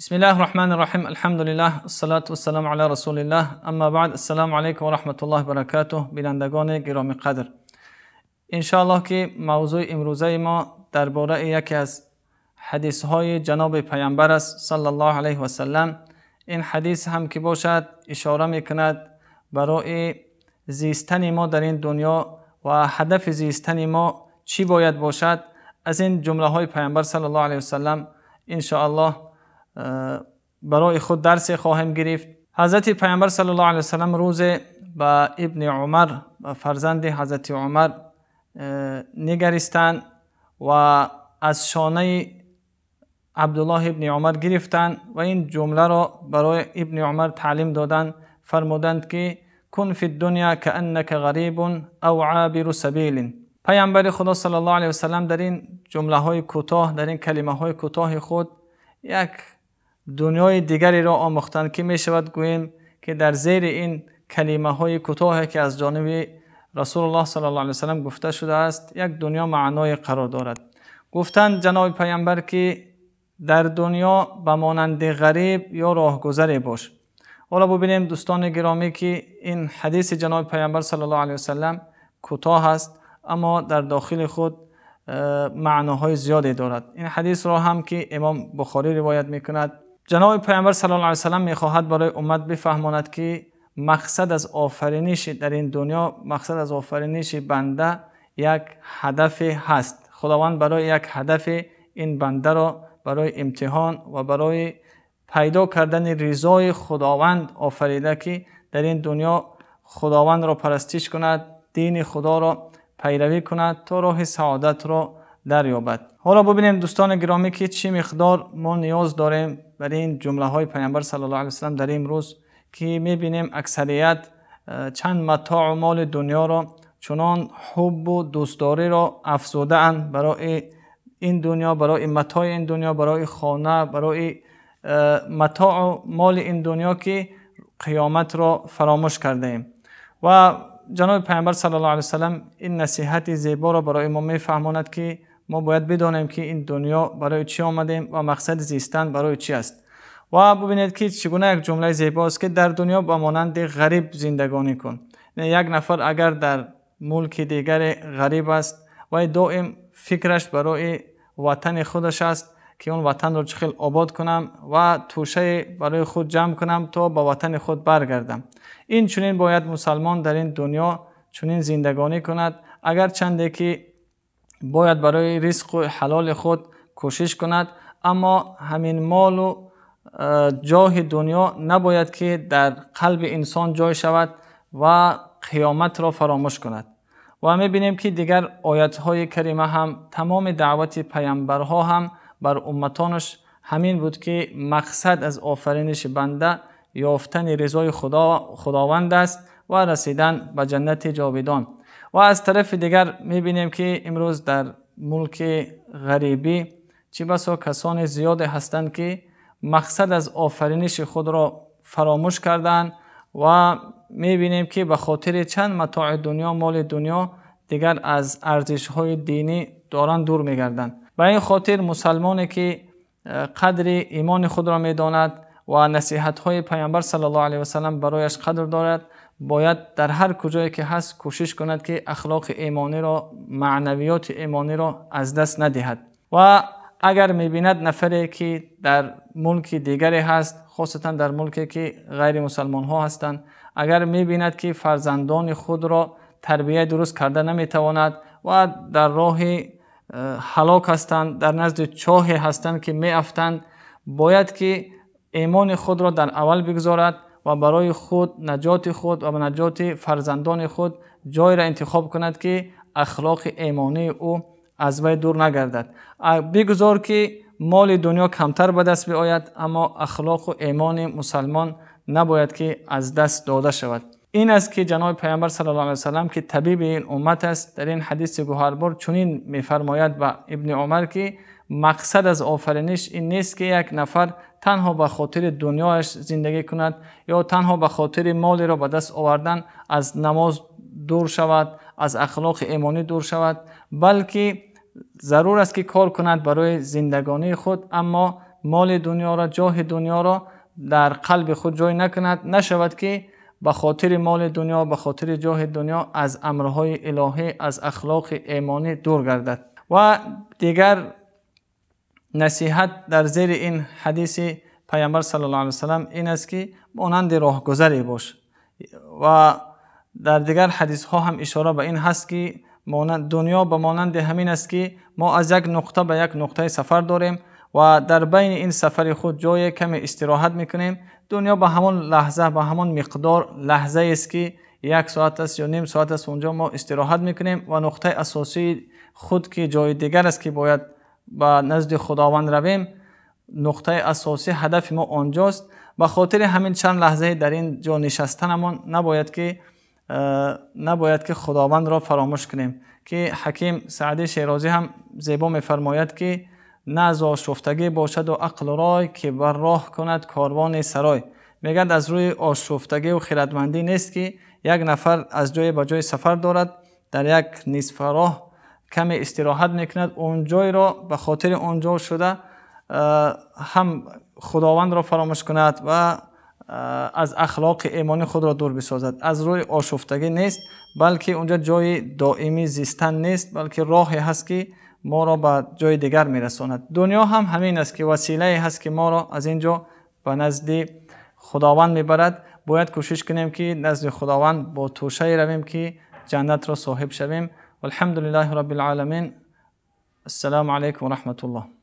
بسم الله الرحمن الرحیم. الحمد لله الصلاة والسلام علی رسول الله. اما بعد، السلام علیکم و رحمت الله و برکاته. بینندگان گرامی قدر، انشاءالله که موضوع امروزه ما درباره یکی از حدیث های جناب پیامبر است صلی الله علیه و سلم. این حدیث هم که باشد اشاره میکند برای زیستن ما در این دنیا و هدف زیستن ما چی باید باشد. از این جمله های پیامبر صلی الله علیه و سلم انشاءالله برای خود درس خواهیم گرفت. حضرت پیامبر صلی الله علیه و سلم روز با ابن عمر، فرزند حضرت عمر نگریستند و از شانه عبدالله ابن عمر گرفتند و این جمله را برای ابن عمر تعلیم دادند. فرمودند که کن فی الدنیا کأنک غریب او عابر سبیل. پیامبر خدا صلی الله علیه و سلم در این جمله های کوتاه، در این کلمه های کوتاه خود یک دنیای دیگری را آموختند که می شود گوییم که در زیر این کلمه های کوتاه که از جانب رسول الله صلی الله علیه و سلم گفته شده است یک دنیا معنای قرار دارد. گفتند جناب پیامبر که در دنیا به مانند غریب یا راهگذری باش. حالا ببینیم دوستان گرامی که این حدیث جناب پیامبر صلی الله علیه و سلم کوتاه است اما در داخل خود معناهای زیادی دارد. این حدیث را هم که امام بخاری روایت میکند، جناب پیامبر صلی الله علیه و سلم میخواهد برای امت بفهماند که مقصد از آفرینش در این دنیا، مقصد از آفرینش بنده یک هدف هست. خداوند برای یک هدف این بنده را برای امتحان و برای پیدا کردن رضای خداوند آفریده که در این دنیا خداوند را پرستش کند، دین خدا را پیروی کند تا راه سعادت را دریابد. حالا ببینیم دوستان گرامی که چه مقدار ما نیاز داریم برای این جمله های پیامبر صلی الله علیه و سلم در این روز که میبینیم اکثریت چند متاع و مال دنیا را چنان حب و دوستداری را افزوده اند برای این دنیا، برای متاع این دنیا، برای خانه، برای متاع و مال این دنیا که قیامت را فراموش کرده ایم. و جناب پیامبر صلی الله علیه و سلم این نصیحت زیبا را برای ما میفهماند که ما باید بدانیم که این دنیا برای چی آمدیم و مقصد زیستن برای چی است. و ببینید که چگونه یک جمله زیباست که در دنیا با مانند غریب زندگانی کن. یک نفر اگر در ملک دیگر غریب است و دائم فکرش برای وطن خودش است که اون وطن را چخیل آباد کنم و توشه برای خود جمع کنم تا با وطن خود برگردم. این چنین باید مسلمان در این دنیا چنین زندگانی کند. اگر چنده که باید برای رزق و حلال خود کوشش کند، اما همین مال و جاه دنیا نباید که در قلب انسان جای شود و قیامت را فراموش کند. و میبینیم که دیگر آیات های کریمه هم تمام دعوت پیامبرها هم بر امتانش همین بود که مقصد از آفرینش بنده یافتن رضای خداوند است و رسیدن به جنت جاودان. و از طرف دیگر میبینیم که امروز در ملک غریبی چه بسا کسان زیاد هستند که مقصد از آفرینش خود را فراموش کردند و میبینیم که به خاطر چند متاع دنیا، مال دنیا، دیگر از ارزش های دینی دارن دور میگردند. و این خاطر مسلمانی که قدر ایمان خود را میداند و نصیحت های پیامبر صلی الله علیه و سلم برایش قدر دارد، باید در هر کجایی که هست کوشش کند که اخلاق ایمانی را، معنویات ایمانی را از دست ندهد. و اگر میبیند نفری که در ملک دیگری هست، خاصتا در ملکی که غیر مسلمان ها هستند، اگر میبیند که فرزندان خود را تربیت درست کرده نمیتواند و در راه هلاک هستند، در نزد چاه هستند که میافتند، باید که ایمان خود را در اول بگذارد و برای خود، نجات خود و نجات فرزندان خود جای را انتخاب کند که اخلاق ایمانی او از وی دور نگردد. بگذار که مال دنیا کمتر به دست بیاید اما اخلاق و ایمان مسلمان نباید که از دست داده شود. این است که جناب پیامبر صلی الله علیه و سلم که طبیب این امت است در این حدیث گوهربار چنین میفرماید به ابن عمر که مقصد از آفرینش این نیست که یک نفر تنها به خاطر دنیایش زندگی کند یا تنها به خاطر مالی را به دست آوردن از نماز دور شود، از اخلاق ایمانی دور شود، بلکه ضرور است که کار کند برای زندگانی خود، اما مال دنیا را، جاه دنیا را در قلب خود جای نکند، نشود که به خاطر مال دنیا، به خاطر جاه دنیا از امرهای الهی، از اخلاق ایمانی دور گردد. و دیگر نصیحت در زیر این حدیث پیامبر صلی الله علیه وسلم این است که مانند راهگذری باش. و در دیگر حدیث ها هم اشاره به این هست که دنیا به مانند همین است که ما از یک نقطه به یک نقطه سفر داریم و در بین این سفر خود جای کمی استراحت میکنیم. دنیا به همان لحظه، به همان مقدار لحظه است که 1 ساعت است یا نیم ساعت است، اونجا ما استراحت میکنیم و نقطه اساسی خود که جای دیگر است که باید به نزد خداوند رویم، نقطه اساسی هدف ما آنجاست. به خاطر همین چند لحظه در این جا نشستنمان نباید که خداوند را فراموش کنیم، که حکیم سعدی شیرازی هم زیبا میفرماید که نه از آشفتگی باشد و عقل رای، که بر راه کند کاروان سرای. میگد از روی آشفتگی و خردمندی نیست که یک نفر از جای به جای سفر دارد، در یک نصف راه کمی استراحت میکند، اون جای را به خاطر اونجا شده هم خداوند را فراموش کند و از اخلاق ایمانی خود را دور بسازد. از روی آشفتگی نیست، بلکه اونجا جای دائمی زیستن نیست، بلکه راهی هست که ما را به جای دیگر میرساند. دنیا هم همین است که وسیله هست که ما را از اینجا به نزد خداوند میبرد. باید کوشش کنیم که نزد خداوند با توشه رویم که جنت را صاحب شویم. والحمد لله رب العالمین. السلام علیکم و رحمت الله.